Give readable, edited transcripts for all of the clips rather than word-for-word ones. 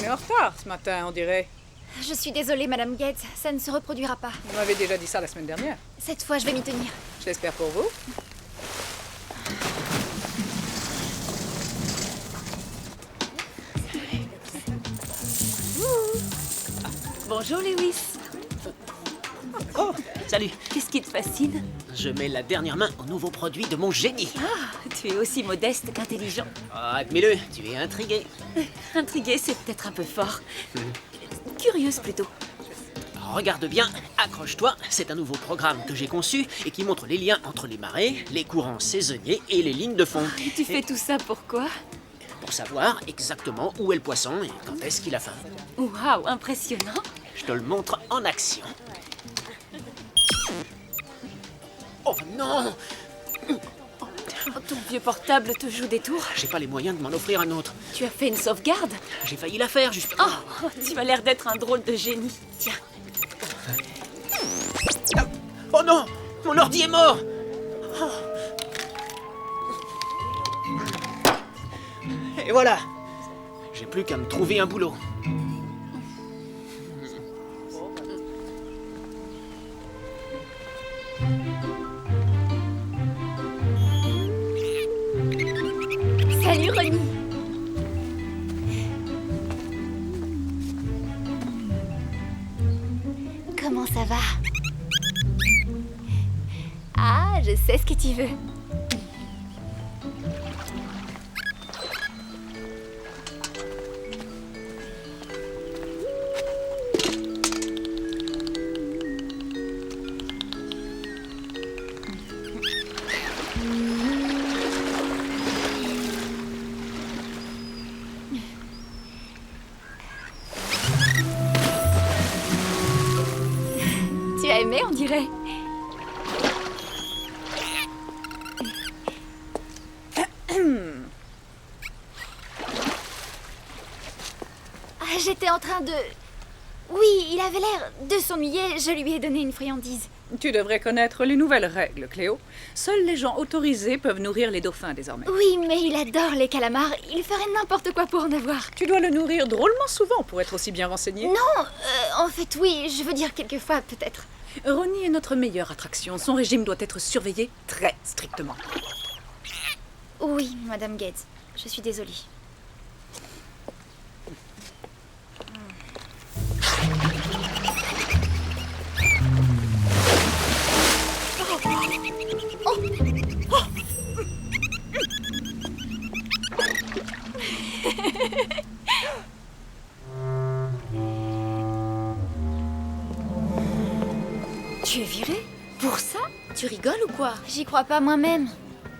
en retard ce matin, on dirait. Je suis désolée, Madame Gates, ça ne se reproduira pas. Vous m'avez déjà dit ça la semaine dernière. Cette fois, je vais m'y tenir. Je l'espère pour vous. Bonjour Lewis. Oh, salut. Qu'est-ce qui te fascine? Je mets la dernière main au nouveau produit de mon génie. Ah, tu es aussi modeste qu'intelligent. Ah, admets-le, tu es intrigué. Intriguée, c'est peut-être un peu fort. Curieuse plutôt. Regarde bien, accroche-toi, c'est un nouveau programme que j'ai conçu et qui montre les liens entre les marées, les courants saisonniers et les lignes de fond. Et tu fais tout ça pourquoi? Pour savoir exactement où est le poisson et quand est-ce qu'il a faim. Waouh, impressionnant. Je te le montre en action. Oh non! Oh, ton vieux portable te joue des tours. J'ai pas les moyens de m'en offrir un autre. Tu as fait une sauvegarde? J'ai failli la faire, justement. Oh, tu as l'air d'être un drôle de génie. Tiens. Oh non! Mon ordi est mort! Oh. Et voilà! J'ai plus qu'à me trouver un boulot. Salut, Ronnie. Comment ça va? Ah, je sais ce que tu veux. Tu as aimé, on dirait. J'étais en train de... Oui, il avait l'air de s'ennuyer, je lui ai donné une friandise. Tu devrais connaître les nouvelles règles, Cléo. Seuls les gens autorisés peuvent nourrir les dauphins désormais. Oui, mais il adore les calamars, il ferait n'importe quoi pour en avoir. Tu dois le nourrir drôlement souvent pour être aussi bien renseigné. Non, en fait oui, je veux dire quelquefois peut-être. Ronnie est notre meilleure attraction. Son régime doit être surveillé très strictement. Oui, Madame Gates, je suis désolée. Tu es virée? Pour ça? Tu rigoles ou quoi? J'y crois pas moi-même.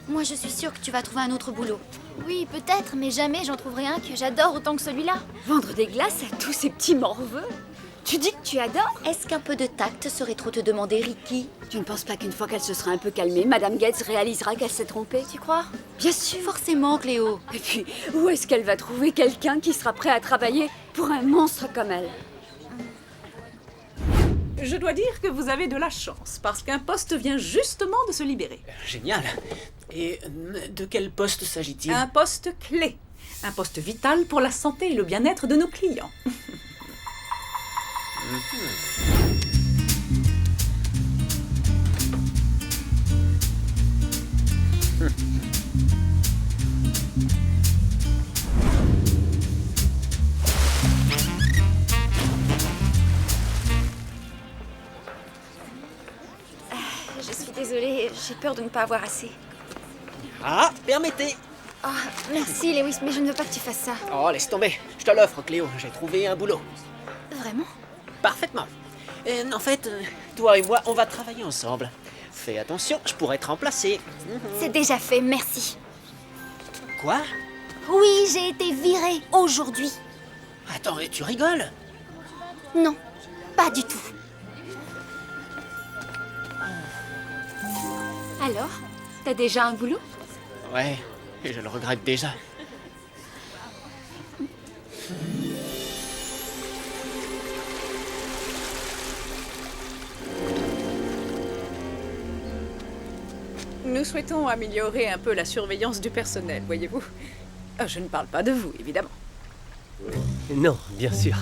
Moi, je suis sûre que tu vas trouver un autre boulot. Oui, peut-être, mais jamais j'en trouverai un que j'adore autant que celui-là. Vendre des glaces à tous ces petits morveux? Tu dis que tu adores? Est-ce qu'un peu de tact serait trop te demander, Ricky? Tu ne penses pas qu'une fois qu'elle se sera un peu calmée, Madame Gates réalisera qu'elle s'est trompée? Tu crois? Bien sûr. Forcément, Cléo. Et puis, où est-ce qu'elle va trouver quelqu'un qui sera prêt à travailler pour un monstre comme elle? Je dois dire que vous avez de la chance, parce qu'un poste vient justement de se libérer. Génial. Et de quel poste s'agit-il? Un poste clé. Un poste vital pour la santé et le bien-être de nos clients. Je suis désolée, j'ai peur de ne pas avoir assez. Ah, permettez. Ah, merci Lewis, mais je ne veux pas que tu fasses ça. Oh, laisse tomber. Je te l'offre, Cléo. J'ai trouvé un boulot. Vraiment? Parfaitement. En fait, toi et moi, on va travailler ensemble. Fais attention, je pourrais te remplacer. C'est déjà fait, merci. Quoi? Oui, j'ai été virée aujourd'hui. Attends, et tu rigoles? Non, pas du tout. Alors, t'as déjà un boulot? Ouais, et je le regrette déjà. Nous souhaitons améliorer un peu la surveillance du personnel, voyez-vous. Je ne parle pas de vous, évidemment. Non, bien sûr.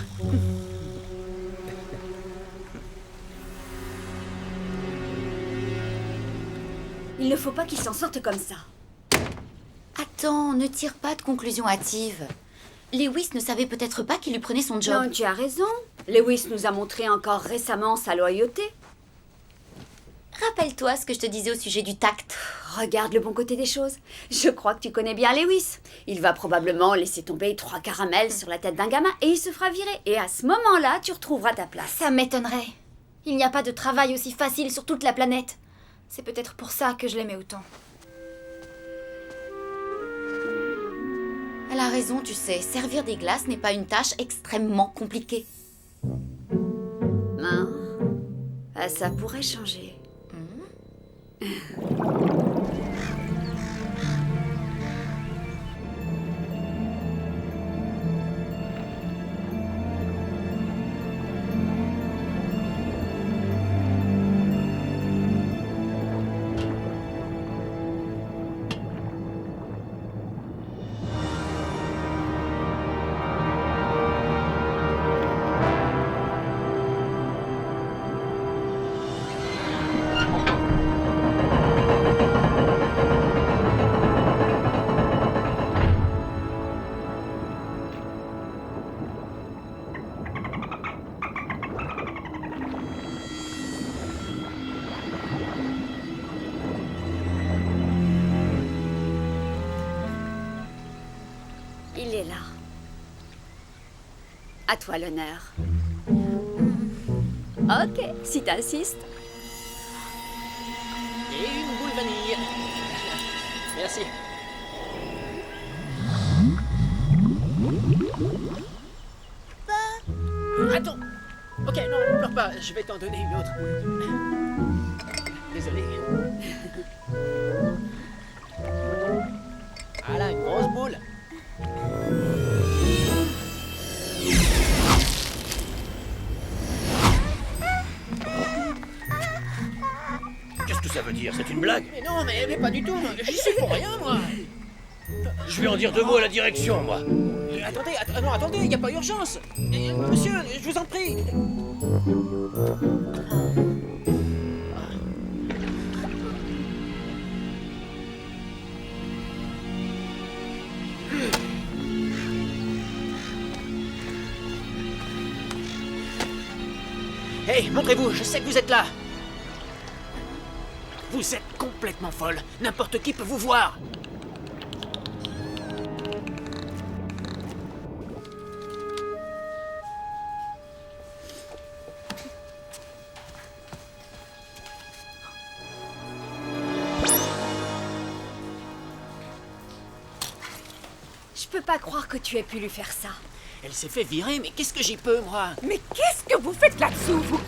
Il ne faut pas qu'il s'en sorte comme ça. Attends, ne tire pas de conclusion hâtive. Lewis ne savait peut-être pas qu'il lui prenait son job. Non, tu as raison. Lewis nous a montré encore récemment sa loyauté. Rappelle-toi ce que je te disais au sujet du tact. Regarde le bon côté des choses. Je crois que tu connais bien Lewis. Il va probablement laisser tomber 3 caramels sur la tête d'un gamin et il se fera virer. Et à ce moment-là, tu retrouveras ta place. Ça m'étonnerait. Il n'y a pas de travail aussi facile sur toute la planète. C'est peut-être pour ça que je l'aimais autant. Elle a raison, tu sais. Servir des glaces n'est pas une tâche extrêmement compliquée. Non. Ah, ça pourrait changer. Il est là. À toi l'honneur. Ok, si t'insistes. Et une boule vanille. Merci. Attends. Ok, non, pleure pas. Je vais t'en donner une autre. Désolé. Voilà, une grosse boule. Qu'est-ce que ça veut dire? C'est une blague? Mais non, mais pas du tout. J'y suis pour rien, moi. Je vais en dire 2 mots à la direction, moi. Attendez, il n'y a pas urgence. Monsieur, je vous en prie. Hey, montrez-vous, je sais que vous êtes là. Vous êtes complètement folle. N'importe qui peut vous voir. Je peux pas croire que tu aies pu lui faire ça. Elle s'est fait virer, mais qu'est-ce que j'y peux, moi? Mais qu'est-ce que vous faites là-dessous, vous?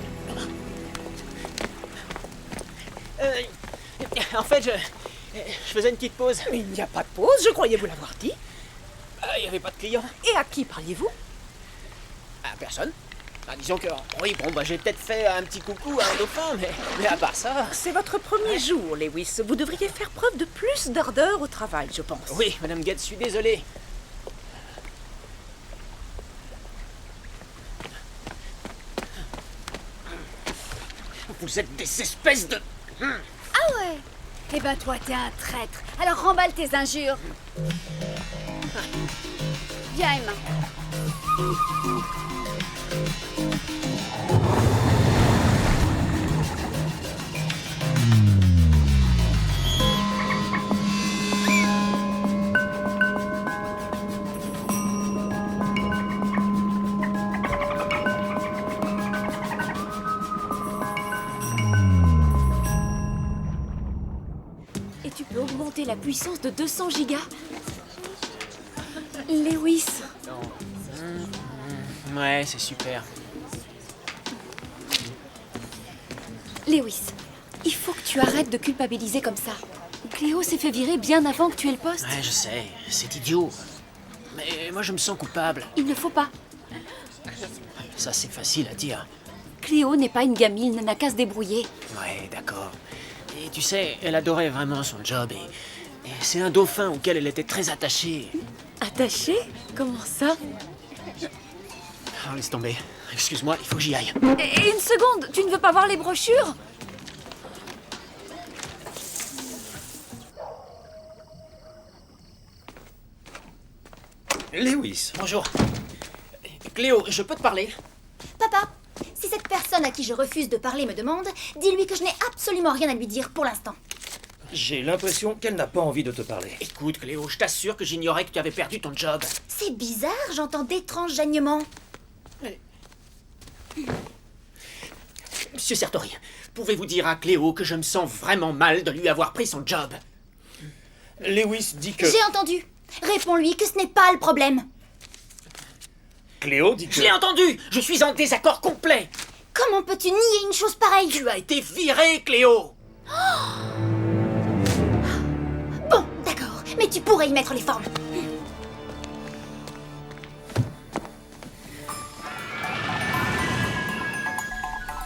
En fait, je faisais une petite pause. Mais il n'y a pas de pause, je croyais vous l'avoir dit. Il n'y avait pas de clients. Et à qui parliez-vous? À personne. Disons que, oui, bon, j'ai peut-être fait un petit coucou à un dauphin, mais à part ça... C'est votre premier jour, Lewis. Vous devriez faire preuve de plus d'ardeur au travail, je pense. Oui, Madame Gates, je suis désolé. Vous êtes des espèces de... Ah ouais? Eh ben toi, t'es un traître. Alors remballe tes injures. Viens, Emma. Et tu peux augmenter la puissance de 200 gigas. Lewis, Ouais, c'est super. Lewis, il faut que tu arrêtes de culpabiliser comme ça. Cléo s'est fait virer bien avant que tu aies le poste. Ouais, je sais, c'est idiot. Mais moi, je me sens coupable. Il ne faut pas. Ça, c'est facile à dire. Cléo n'est pas une gamine, elle n'a qu'à se débrouiller. Ouais, d'accord. Et tu sais, elle adorait vraiment son job et c'est un dauphin auquel elle était très attachée. Attachée? Comment ça? Oh, laisse tomber. Excuse-moi, il faut que j'y aille. Et une seconde, tu ne veux pas voir les brochures? Lewis. Bonjour. Cléo, je peux te parler? Papa, si cette personne à qui je refuse de parler me demande, dis-lui que je n'ai absolument rien à lui dire pour l'instant. J'ai l'impression qu'elle n'a pas envie de te parler. Écoute, Cléo, je t'assure que j'ignorais que tu avais perdu ton job. C'est bizarre, j'entends d'étranges gagnements. Monsieur Sertori, pouvez-vous dire à Cléo que je me sens vraiment mal de lui avoir pris son job? Lewis dit que... J'ai entendu. Réponds-lui que ce n'est pas le problème. Cléo dit que... Je l'ai entendu! Je suis en désaccord complet! Comment peux-tu nier une chose pareille? Tu as été virée, Cléo! Bon, d'accord, mais tu pourrais y mettre les formes.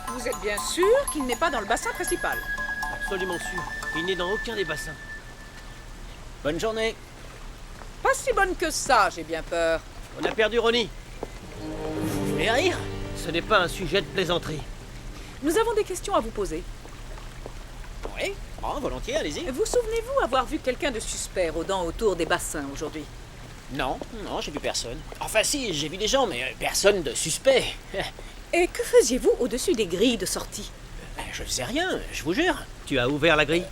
Vous êtes bien sûr qu'il n'est pas dans le bassin principal? Absolument sûr. Il n'est dans aucun des bassins. Bonne journée. Pas si bonne que ça, j'ai bien peur. On a perdu Ronnie. Vous voulez rire? Ce n'est pas un sujet de plaisanterie. Nous avons des questions à vous poser. Oui, bon, volontiers, allez-y. Vous souvenez-vous avoir vu quelqu'un de suspect rôdant autour des bassins aujourd'hui? Non, j'ai vu personne. Enfin si, j'ai vu des gens, mais personne de suspect. Et que faisiez-vous au-dessus des grilles de sortie? Je faisais rien, je vous jure. Tu as ouvert la grille?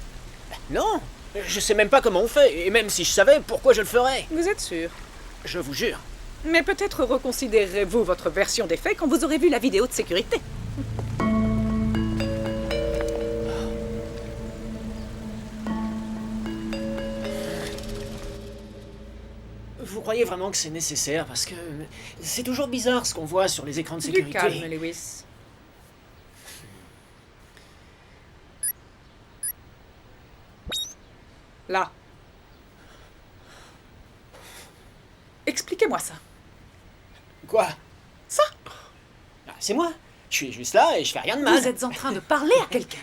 Non, je sais même pas comment on fait, et même si je savais, pourquoi je le ferais? Vous êtes sûr? Je vous jure. Mais peut-être reconsidérerez-vous votre version des faits quand vous aurez vu la vidéo de sécurité. Vous croyez vraiment que c'est nécessaire? Parce que c'est toujours bizarre ce qu'on voit sur les écrans de Du sécurité. calme, Lewis. Là. Expliquez-moi ça. Quoi? Ça? Ah, c'est moi. Je suis juste là et je fais rien de mal. Vous êtes en train de parler à quelqu'un.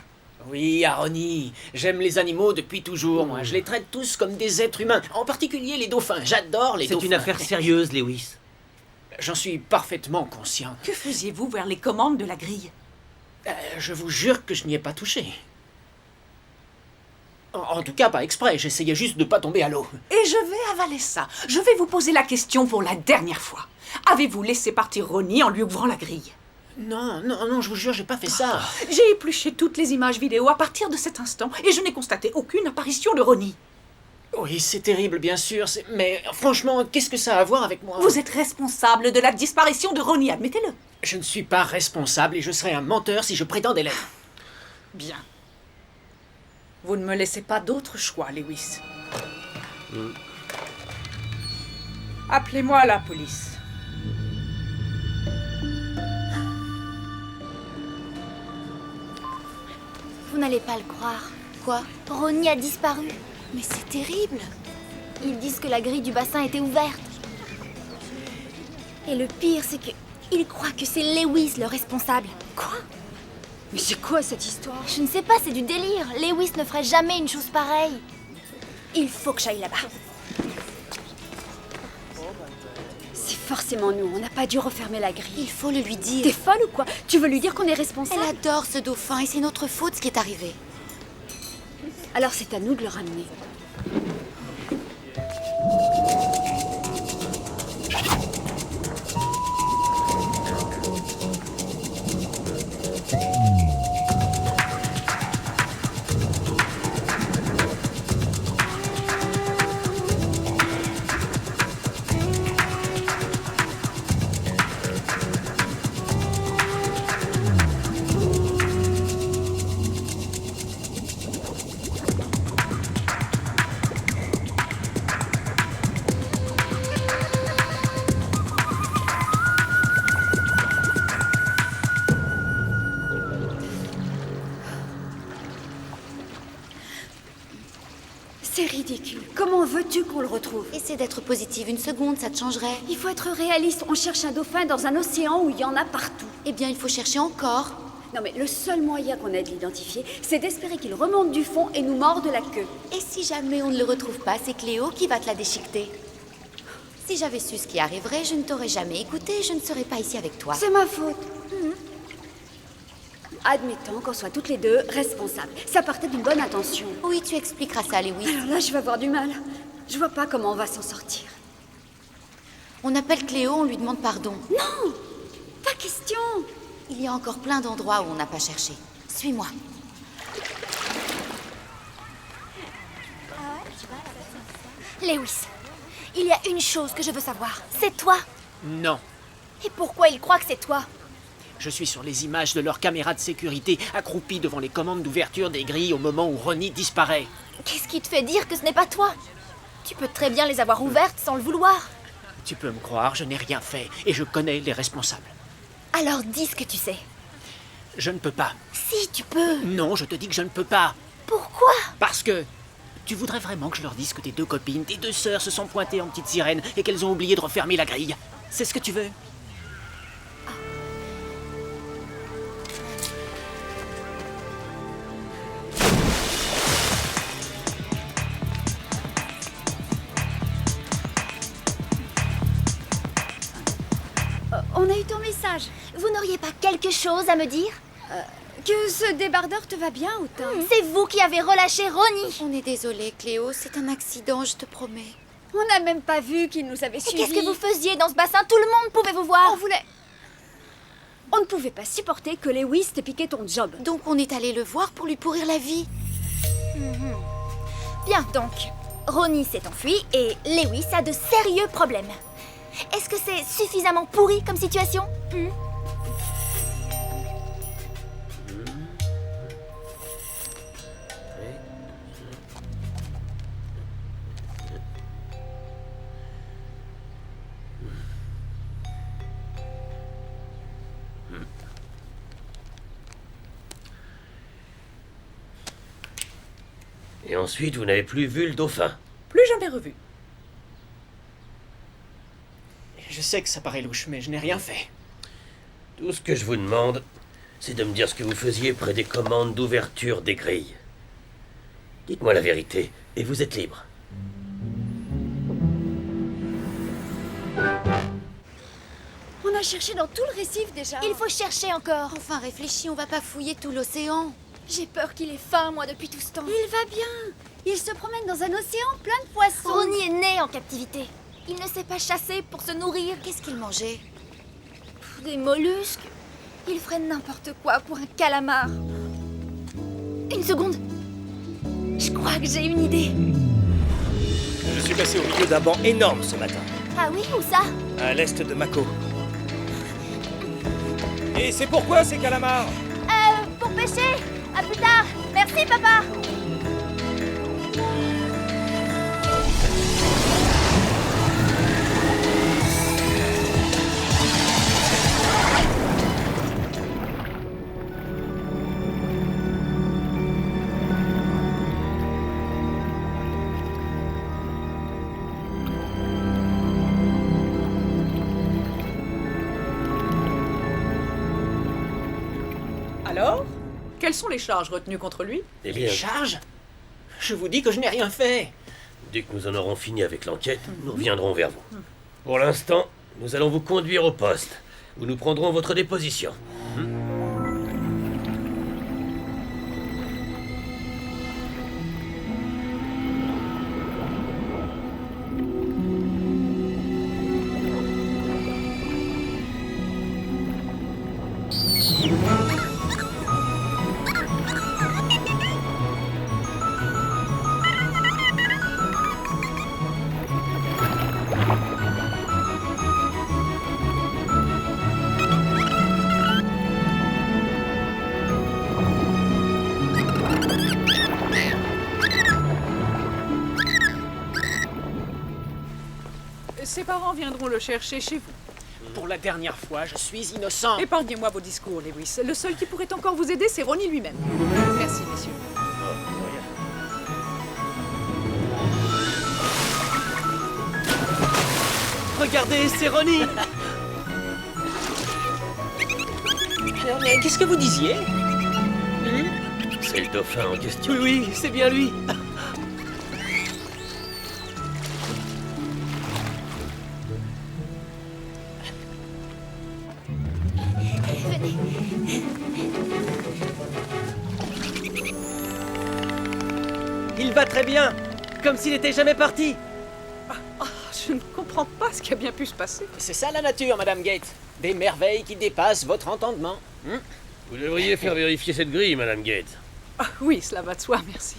Oui, Aroni, j'aime les animaux depuis toujours, moi. Je les traite tous comme des êtres humains, en particulier les dauphins. J'adore les dauphins. C'est une affaire sérieuse, Lewis. J'en suis parfaitement conscient. Que faisiez-vous vers les commandes de la grille? Je vous jure que je n'y ai pas touché. En tout cas, pas exprès. J'essayais juste de pas tomber à l'eau. Et je vais avaler ça. Je vais vous poser la question pour la dernière fois. Avez-vous laissé partir Ronnie en lui ouvrant la grille? Non, je vous jure, j'ai pas fait ça. J'ai épluché toutes les images vidéo à partir de cet instant et je n'ai constaté aucune apparition de Ronnie. Oui, c'est terrible, bien sûr, mais franchement, qu'est-ce que ça a à voir avec moi? Vous êtes responsable de la disparition de Ronnie, admettez-le. Je ne suis pas responsable et je serais un menteur si je prétendais l'être. Bien. Vous ne me laissez pas d'autre choix, Lewis. Appelez-moi la police. Vous n'allez pas le croire. Quoi? Ronnie a disparu. Mais c'est terrible. Ils disent que la grille du bassin était ouverte. Et le pire, c'est que ils croient que c'est Lewis le responsable. Quoi? Mais c'est quoi cette histoire? Je ne sais pas, c'est du délire. Lewis ne ferait jamais une chose pareille. Il faut que j'aille là-bas. C'est forcément nous, on n'a pas dû refermer la grille. Il faut le lui T'es dire. folle ou quoi? Tu veux lui dire qu'on est Elle responsable? adore ce dauphin et c'est notre faute ce qui est arrivé. Alors c'est à nous de le ramener. C'est ridicule. Comment veux-tu qu'on le retrouve? Essaie d'être positive une seconde, ça te changerait. Il faut être réaliste. On cherche un dauphin dans un océan où il y en a partout. Eh bien, il faut chercher encore. Non mais le seul moyen qu'on ait de l'identifier, c'est d'espérer qu'il remonte du fond et nous mord de la queue. Et si jamais on ne le retrouve pas, c'est Cléo qui va te la déchiqueter. Si j'avais su ce qui arriverait, je ne t'aurais jamais écouté, je ne serais pas ici avec toi. C'est ma faute. Admettons qu'on soit toutes les deux responsables. Ça partait d'une bonne intention. Oui, tu expliqueras ça, Lewis. Alors là, je vais avoir du mal. Je vois pas comment on va s'en sortir. On appelle Cléo, on lui demande pardon. Non! Pas question! Il y a encore plein d'endroits où on n'a pas cherché. Suis-moi. Lewis, il y a une chose que je veux savoir. C'est toi. Non. Et pourquoi il croit que c'est toi? Je suis sur les images de leur caméra de sécurité, accroupi devant les commandes d'ouverture des grilles au moment où Ronnie disparaît. Qu'est-ce qui te fait dire que ce n'est pas toi? Tu peux très bien les avoir ouvertes sans le vouloir. Tu peux me croire, je n'ai rien fait, et je connais les responsables. Alors dis ce que tu sais. Je ne peux pas. Si, tu peux. Non, je te dis que je ne peux pas. Pourquoi? Parce que... Tu voudrais vraiment que je leur dise que tes deux copines, tes deux sœurs se sont pointées en petite sirène et qu'elles ont oublié de refermer la grille? C'est ce que tu veux? On a eu ton message. Vous n'auriez pas quelque chose à me dire? Que ce débardeur te va bien, Autain? C'est vous qui avez relâché Ronnie. On est désolé, Cléo, c'est un accident, je te promets. On n'a même pas vu qu'il nous avait Et suivis. qu'est-ce que vous faisiez dans ce bassin? Tout le monde pouvait vous voir. On voulait... On ne pouvait pas supporter que Lewis t'ait piqué ton job. Donc on est allé le voir pour lui pourrir la vie. Bien donc, Ronnie s'est enfui et Lewis a de sérieux problèmes. Est-ce que c'est suffisamment pourri comme situation? Et ensuite, vous n'avez plus vu le dauphin. Plus jamais revu. Je sais que ça paraît louche, mais je n'ai rien fait. Tout ce que je vous demande, c'est de me dire ce que vous faisiez près des commandes d'ouverture des grilles. Dites-moi la vérité, et vous êtes libre. On a cherché dans tout le récif déjà. Il faut chercher encore. Enfin, réfléchis, on va pas fouiller tout l'océan. J'ai peur qu'il ait faim, moi, depuis tout ce temps. Il va bien. Il se promène dans un océan plein de poissons. Ronnie est né en captivité. Il ne sait pas chasser pour se nourrir. Qu'est-ce qu'il mangeait? Des mollusques. Il ferait n'importe quoi pour un calamar. Une seconde. Je crois que j'ai une idée. Je suis passé au milieu d'un banc énorme ce matin, Ah oui, où ça? à l'est de Mako. Et c'est pourquoi ces calamars? Pour pêcher. À plus tard. Merci, papa. Alors? Quelles sont les charges retenues contre lui? Eh Les bien, charges? Je vous dis que je n'ai rien fait. dès que nous en aurons fini avec l'enquête, nous reviendrons vers vous. Pour l'instant, nous allons vous conduire au poste, où nous prendrons votre déposition. Ses parents viendront le chercher chez vous. Pour la dernière fois, je suis innocent. Épargnez-moi vos discours, Lewis. Le seul qui pourrait encore vous aider, c'est Ronnie lui-même. Merci, messieurs. Regardez, c'est Ronnie. Alors, mais qu'est-ce que vous disiez? C'est le dauphin en question. Oui, oui, c'est bien lui. Tenez. Il va très bien, comme s'il n'était jamais parti. Je ne comprends pas ce qui a bien pu se passer. C'est ça la nature, Madame Gates. Des merveilles qui dépassent votre entendement. Vous devriez faire vérifier cette grille, Madame Gates. Ah oui, cela va de soi, merci.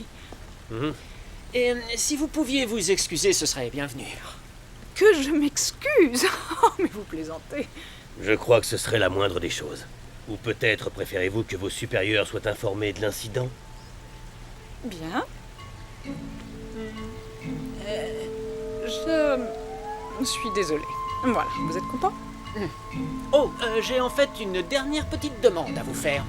Et si vous pouviez vous excuser, ce serait bienvenu. Que je m'excuse. Oh, mais vous plaisantez. Je crois que ce serait la moindre des choses. Ou peut-être préférez-vous que vos supérieurs soient informés de l'incident? Bien. Je suis désolée. Voilà, vous êtes content? Oh, j'ai en fait une dernière petite demande à vous faire.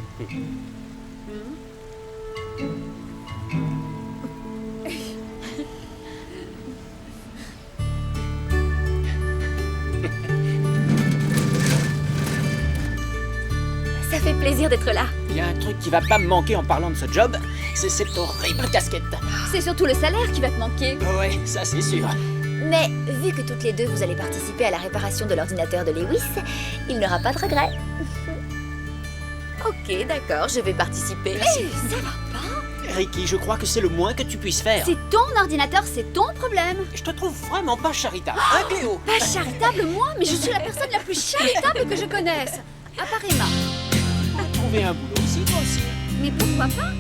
Ça fait plaisir d'être là. Il y a un truc qui va pas me manquer en parlant de ce job, c'est cette horrible casquette. C'est surtout le salaire qui va te manquer. Ouais, ça c'est sûr. Mais vu que toutes les deux vous allez participer à la réparation de l'ordinateur de Lewis, il n'aura pas de regrets. Ok, d'accord, je vais participer. Ça va pas? Ricky, je crois que c'est le moins que tu puisses faire. C'est ton ordinateur, c'est ton problème. Je te trouve vraiment pas charitable, hein, Cléo? Pas charitable, moi, mais je suis la personne la plus charitable que je connaisse. À part Emma. Trouver un boulot ici, toi aussi. Mais pourquoi pas?